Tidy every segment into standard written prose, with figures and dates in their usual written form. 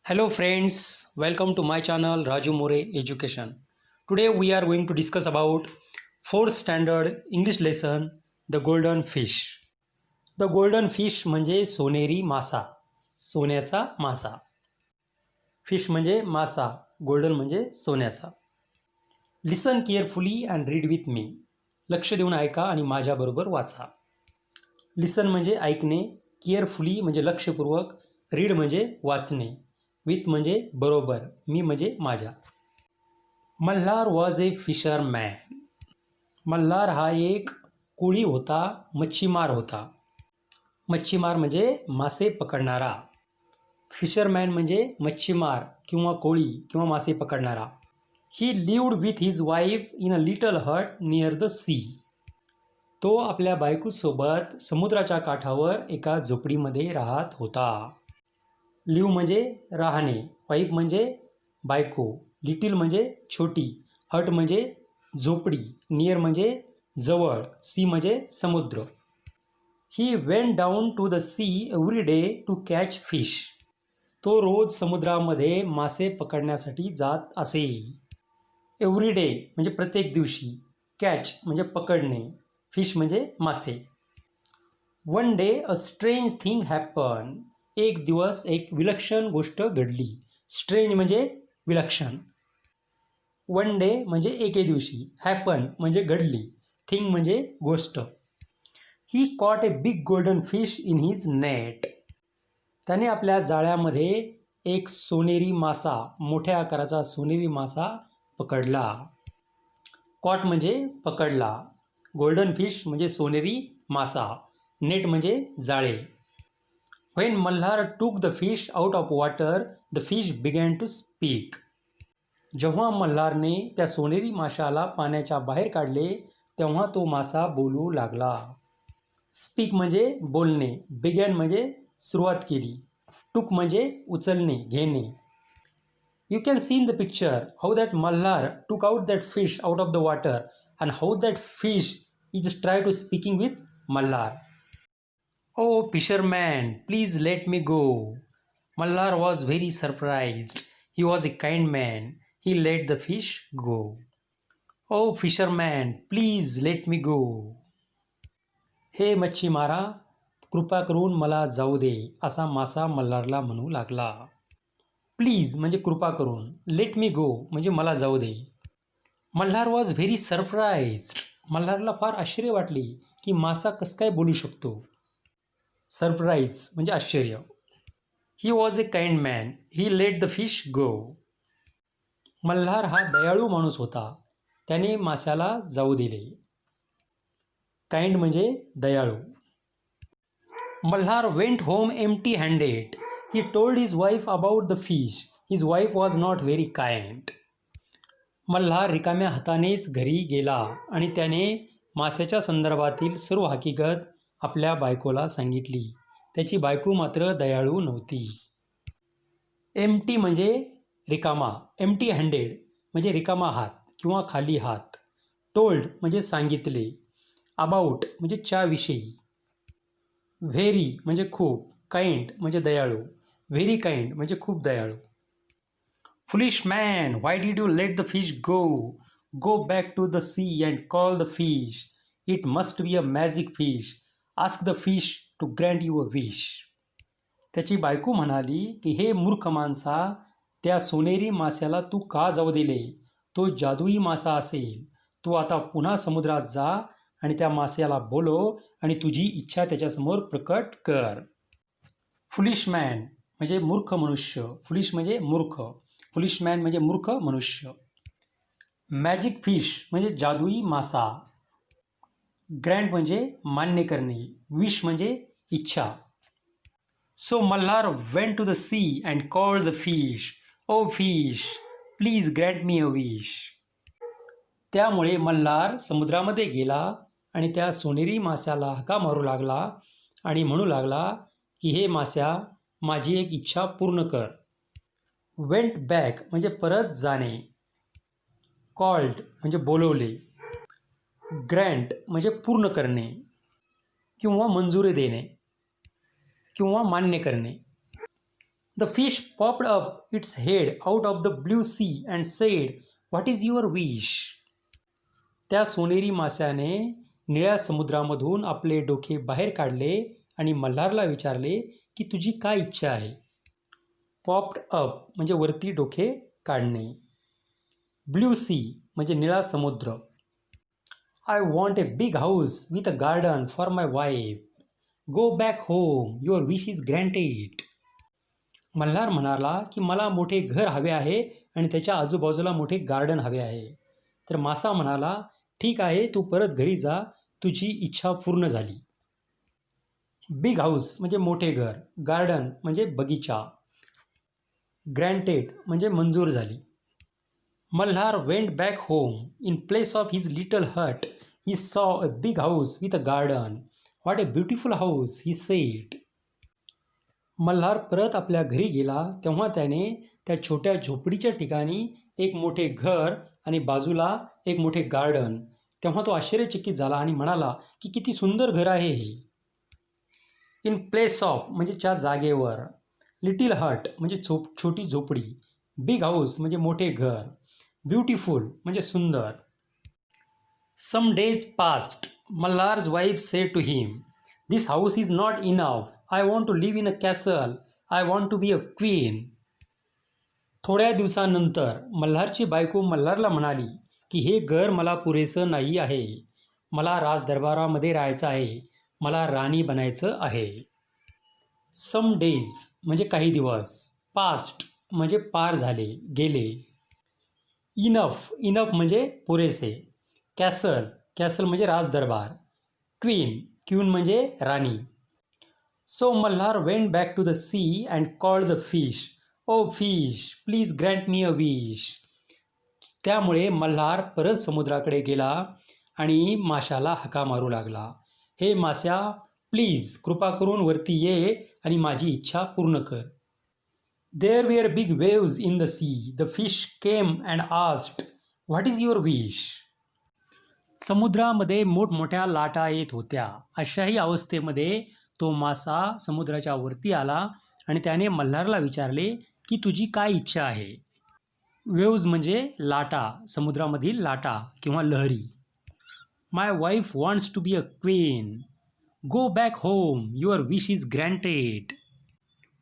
Hello friends, welcome to my channel Raju More Education. Today we are going to discuss about 4th standard English lesson The Golden Fish. The Golden Fish म्हणजे सोनेरी मासा, सोन्याचा मासा. Fish म्हणजे मासा, golden म्हणजे सोन्याचा. Listen carefully and read with me. लक्ष देऊन ऐका आणि माझ्याबरोबर वाचा. लिसन म्हणजे ऐकणे, केअरफुली म्हणजे लक्षपूर्वक, रीड म्हणजे वाचणे, विथ म्हणजे बरोबर, मी म्हणजे माझ्या. Malhar was a fisherman. Malhar हा एक कोळी होता, मच्छीमार होता. मच्छीमार म्हणजे मासे पकडणारा. फिशरमॅन म्हणजे मच्छीमार किंवा कोळी किंवा मासे पकडणारा. He lived with his wife in a little hut near the sea. तो आपल्या बायकोसोबत समुद्राच्या काठावर एका झोपडीमध्ये राहत होता. लिव्ह म्हणजे राहणे, वाईफ म्हणजे बायको, लिटिल म्हणजे छोटी, हट म्हणजे झोपडी, नियर म्हणजे जवळ, सी म्हणजे समुद्र. He went down to the sea every day to catch fish. तो रोज समुद्रामध्ये मासे पकडण्यासाठी जात असे. एव्हरी डे म्हणजे प्रत्येक दिवशी, कॅच म्हणजे पकडणे, फिश म्हणजे मासे. One day a strange thing happen. एक दिवस एक विलक्षण गोष्ट घडली. स्ट्रेंज म्हणजे विलक्षण. वन डे म्हणजे एके दिवशी, हॅपन म्हणजे घडली, थिंग म्हणजे गोष्ट. He caught a big golden fish in his net. त्याने आपल्या जाळ्यामध्ये एक सोनेरी मासा, मोठ्या आकाराचा सोनेरी मासा पकडला. कॉट म्हणजे पकडला, गोल्डन फिश म्हणजे सोनेरी मासा, नेट म्हणजे जाळे. When Malhar took the fish out of water, the fish began to speak. जेव्हा मल्हारने त्या सोनेरी माशाला पाण्याच्या बाहेर काढले, तेव्हा तो मासा बोलू लागला. स्पीक म्हणजे बोलणे, बिगॅन म्हणजे सुरुवात केली, टूक म्हणजे उचलणे, घेणे. You can see in the picture how that Malhar took out that fish out of the water and how that fish is try to speaking with Malhar. Oh, fisherman, please let me go. Malhar was very surprised. He was a kind man. He let the fish go. Oh, fisherman, please let me go. हे मच्छीमारा, कृपा करून मला जाऊ दे, असा मासा मल्हारला म्हणू लागला. Please म्हणजे कृपा करून, लेट मी गो म्हणजे मला जाऊ दे. Malhar was very surprised. मल्हारला फार आश्चर्य वाटले की मासा कसं काय बोलू शकतो. सरप्राईज म्हणजे आश्चर्य. He was a kind man. He let the fish go. Malhar हा दयाळू माणूस होता, त्याने माशाला जाऊ दिले. काइंड म्हणजे दयाळू. Malhar went home empty handed. He told his wife about the fish. His wife was not very kind. Malhar रिकाम्या हातानेच घरी गेला आणि त्याने माशाच्या संदर्भातील सर्व हकीकत आपल्या बायकोला सांगितली. त्याची बायको मात्र दयाळू नव्हती. एम्प्टी म्हणजे रिकामा, एम्प्टी हँडेड म्हणजे रिकामा हात किंवा खाली हात. टोल्ड म्हणजे सांगितले. अबाउट म्हणजे च्याविषयी. व्हेरी म्हणजे खूप, काइंड म्हणजे दयाळू, व्हेरी काइंड म्हणजे खूप दयाळू. Foolish man, why did you let the fish go? Go back to the sea and call the fish. It must be a magic fish. Ask the fish to grant your wish. त्याची बायको म्हणाली की हे मूर्ख माणसा, त्या सोनेरी माशाला तू का जाऊ दिले? तो जादुई मासा असेल. तू आता पुन्हा समुद्रात जा आणि त्या माशाला बोलव आणि तुझी इच्छा त्याच्यासमोर प्रकट कर. फुलिश मॅन म्हणजे मूर्ख मनुष्य. फुलिश म्हणजे मूर्ख, फुलिश मॅन म्हणजे मूर्ख मनुष्य. मॅजिक फिश म्हणजे जादुई मासा. ग्रँट म्हणजे मान्य करणे, विश म्हणजे इच्छा. So Malhar went to the sea and called the fish. O fish, please grant me a wish. त्यामुळे मल्हार समुद्रामध्ये गेला आणि त्या सोनेरी माशाला हाका मारू लागला आणि म्हणू लागला की हे माश्या, माझी एक इच्छा पूर्ण कर. वेंट बॅक म्हणजे परत जाणे. कॉल्ड म्हणजे बोलवले. ग्रँट म्हणजे पूर्ण करणे किंवा मंजुरी देणे किंवा मान्य करणे. The fish popped up its head out of the blue sea and said, "What is your wish?" त्या सोनेरी मास्याने निळ्या समुद्रामधून आपले डोके बाहेर काढले आणि मल्हारला विचारले की तुझी काय इच्छा आहे. पॉप्ड अप म्हणजे वरती डोके काढणे. ब्ल्यू सी म्हणजे निळा समुद्र. I want a big house with a garden for my wife. Go back home, your wish is granted. Malhar म्हणाला की मला मोठे घर हवे आहे आणि त्याच्या आजूबाजूला मोठे गार्डन हवे आहे. तर मासा म्हणाला, ठीक आहे, तू परत घरी जा, तुझी इच्छा पूर्ण झाली. बिग हाऊस म्हणजे मोठे घर, गार्डन म्हणजे बगीचा, ग्रँटेड म्हणजे मंजूर झाली. Malhar went back home. In place of his little hut he saw a big house with a garden. What a beautiful house, he said. Malhar परत आपल्या घरी गेला तेव्हा त्याने त्या छोट्या झोपडीच्या ठिकाणी एक मोठे घर आणि बाजूला एक मोठे गार्डन. तेव्हा तो आश्चर्यचकित झाला आणि म्हणाला की किती सुंदर घर आहे हे. इन प्लेस ऑफ म्हणजे च्या जागेवर. लिटिल हट म्हणजे छोटी झोपडी. बिग हाऊस म्हणजे मोठे घर. ब्युटिफुल म्हणजे सुंदर. Some days passed. Malhar's wife said to him, this house is not enough. I want to live in a castle. I want to be a queen. थोड्या दिवसानंतर मल्हारची बायको मल्हारला म्हणाली की हे घर मला पुरेसं नाही आहे. मला राजदरबारामध्ये राहायचं आहे. मला राणी बनायचं आहे. सम डेज म्हणजे काही दिवस. पास्ट म्हणजे पार झाले, गेले. इनफ म्हणजे पुरेसे. कॅसल म्हणजे राजदरबार. क्वीन म्हणजे राणी. So Malhar went back to the sea and called the fish. O fish, please grant me a wish. त्यामुळे मल्हार परत समुद्राकडे गेला आणि माशाला हाका मारू लागला. हे मास्या, प्लीज कृपा करून वरती ये आणि माझी इच्छा पूर्ण कर. There were big waves in the sea. The fish came and asked, what is your wish. समुद्रामध्ये मोठमोठ्या लाटा येत होत्या. अशाही अवस्थेमध्ये तो मासा समुद्राच्या वरती आला आणि त्याने मल्हारला विचारले की तुझी काय इच्छा आहे. वेव्ज म्हणजे लाटा, समुद्रामधील लाटा किंवा लहरी. My wife wants to be a queen. Go back home, your wish is granted.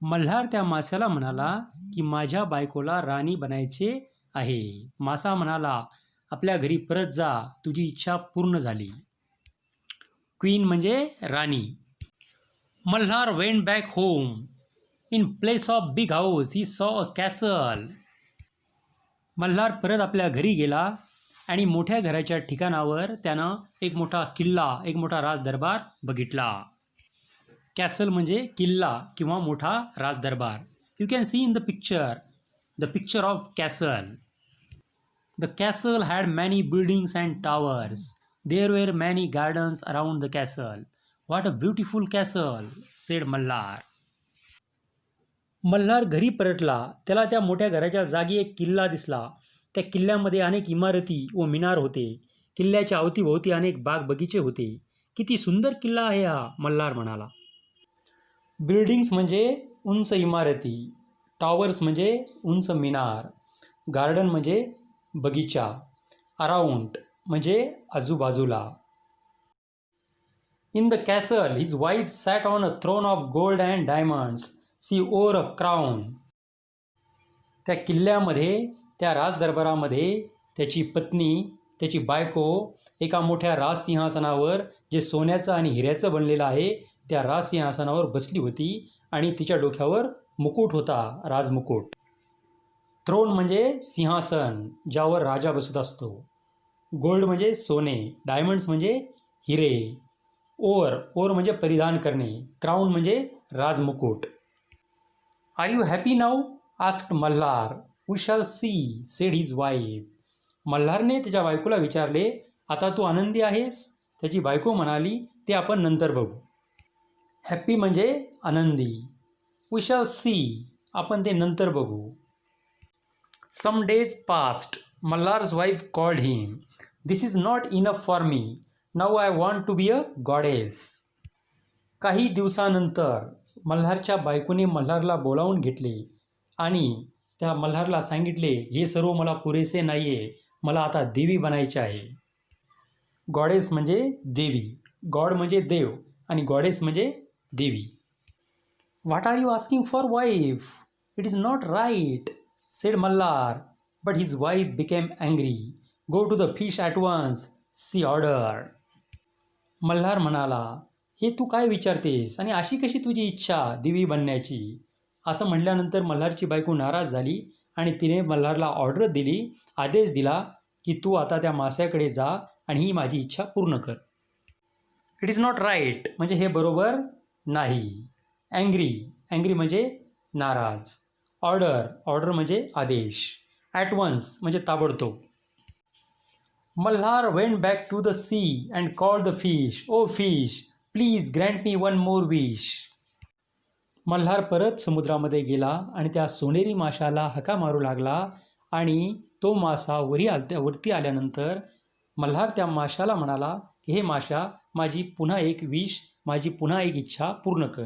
Malhar त्या मास्याला म्हणाला की माझ्या बायकोला राणी बनायचे आहे. मासा म्हणाला, आपल्या घरी परत जा, तुझी इच्छा पूर्ण झाली. क्वीन म्हणजे राणी. Malhar went back home. In place of big house he saw a castle. Malhar परत आपल्या घरी गेला आणि मोठ्या घराच्या ठिकाणावर त्यानं एक मोठा किल्ला, एक मोठा राजदरबार बघितला. कॅसल म्हणजे किल्ला किंवा मोठा राजदरबार. You can see in the picture of castle. The castle had many buildings and towers. There were many gardens around the castle. What a beautiful castle, said Malhar. Malhar घरी परतला. त्याला त्या मोठ्या घराच्या जागी एक किल्ला दिसला. त्या किल्ल्यामध्ये अनेक इमारती व मिनार होते. किल्ल्याच्या अवतीभोवती अनेक बाग बगीचे होते. किती सुंदर किल्ला आहे हा, मल्हार म्हणाला. बिल्डिंग्स म्हणजे उंच इमारती. टॉवर्स म्हणजे उंच मिनार. गार्डन म्हणजे बगीचा. अराउंड म्हणजे आजूबाजूला. In the castle his wife sat on a throne of gold and diamonds. She wore a crown. त्या किल्ल्यामध्ये, त्या राजदरबारामध्ये त्याची पत्नी, त्याची बायको एका मोठ्या राजसिंहासनावर, जे सोन्याचं आणि हिऱ्याचं बनलेलं आहे, त्या राजसिंहासनावर बसली होती आणि तिच्या डोक्यावर मुकुट होता, राजमुकुट. थ्रोन म्हणजे सिंहासन ज्यावर राजा बसत असतो. गोल्ड म्हणजे सोने. डायमंड्स म्हणजे हिरे. ओर म्हणजे परिधान करणे. क्राऊन म्हणजे राजमुकुट. Are you happy now, asked Malhar. We shall see, said his wife. मल्हारने त्याच्या बायकोला विचारले, आता तू आनंदी आहेस? त्याची बायको म्हणाली, ते आपण नंतर बघू. हॅपी म्हणजे आनंदी. वी शॅल सी, आपण ते नंतर बघू. Some days passed. Malhar's wife called him. This is not enough for me. Now I want to be a goddess. काही दिवसानंतर मल्हारच्या बायकोने मल्हारला बोलावून घेतले आणि त्या मल्हारला सांगितले, हे सर्व मला पुरेसे नाही आहे, मला आता देवी बनायचे आहे. गॉडेस म्हणजे देवी, गॉड म्हणजे देव आणि गॉडेस म्हणजे देवी. What are you asking for wife? It is not right, said Malhar. But his wife became angry. Go to the fish at once, she ordered. Malhar म्हणाला, हे तू काय विचारतेस आणि अशी कशी तुझी इच्छा देवी बनण्याची? असं म्हटल्यानंतर मल्हारची बायको नाराज झाली आणि तिने मल्हारला ऑर्डर दिली, आदेश दिला की तू आता त्या माश्याकडे जा आणि ही माझी इच्छा पूर्ण कर. इट इज नॉट राईट म्हणजे हे बरोबर नाही. अँग्री म्हणजे नाराज. ऑर्डर म्हणजे आदेश. ॲट वन्स म्हणजे ताबडतोब. Malhar went back to the sea and called the fish, O fish, please grant me one more wish. Malhar परत समुद्रामध्ये गेला आणि त्या सोनेरी माशाला हका मारू लागला आणि तो मासा वरती आल्यानंतर मल्हार त्या माशाला म्हणाला की हे माशा, माझी पुन्हा एक विश, माझी पुन्हा एक इच्छा पूर्ण कर.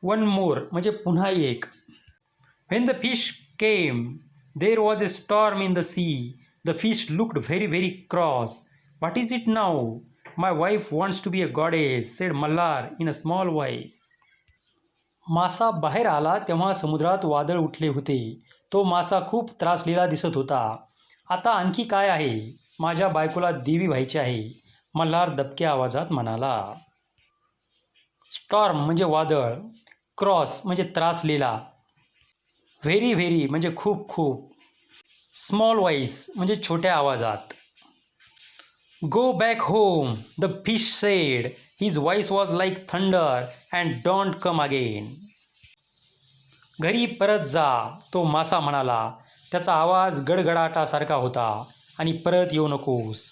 वन मोर म्हणजे पुन्हा एक. When the fish came there was a storm in the sea. The fish looked very very cross. What is it now? My wife wants to be a goddess, said Malhar in a small voice. मासा बाहेर आला तेव्हा समुद्रात वादळ उठले होते. तो मासा खूप त्रासलेला दिसत होता. आता आणखी काय आहे? माझ्या बायकोला देवी व्हायची आहे, मल्हार दबक्या आवाजात म्हणाला. स्टॉर्म म्हणजे वादळ. क्रॉस म्हणजे त्रासलेला. व्हेरी व्हेरी म्हणजे खूप खूप. स्मॉल व्हॉइस म्हणजे छोट्या आवाजात. गो back home, the fish sed. His voice was like thunder and don't come again. घरी परत जा, तो मासा म्हणाला. त्याचा आवाज गडगडाटासारखा होता आणि परत येऊ नकोस.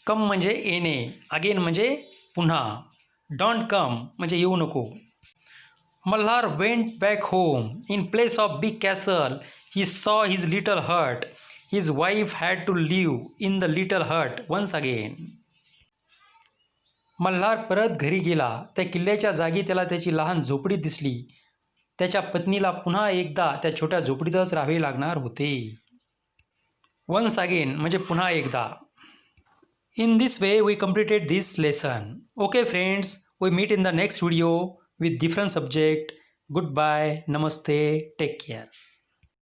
कम म्हणजे येणे, अगेन म्हणजे पुन्हा. डोंट कम म्हणजे येऊ नको. Malhar went back home. In place of big castle he saw his little hut. His wife had to live in the little hut once again. Malhar परत घरी गेला. त्या किल्ल्याच्या जागी त्याला त्याची लहान झोपडी दिसली. त्याच्या पत्नीला पुन्हा एकदा त्या छोट्या झोपडीतच राहावे लागणार होते. वन्स अगेन म्हणजे पुन्हा एकदा. In this way we completed this lesson. Okay friends, we meet in the next video with different subject. Goodbye, namaste, take care.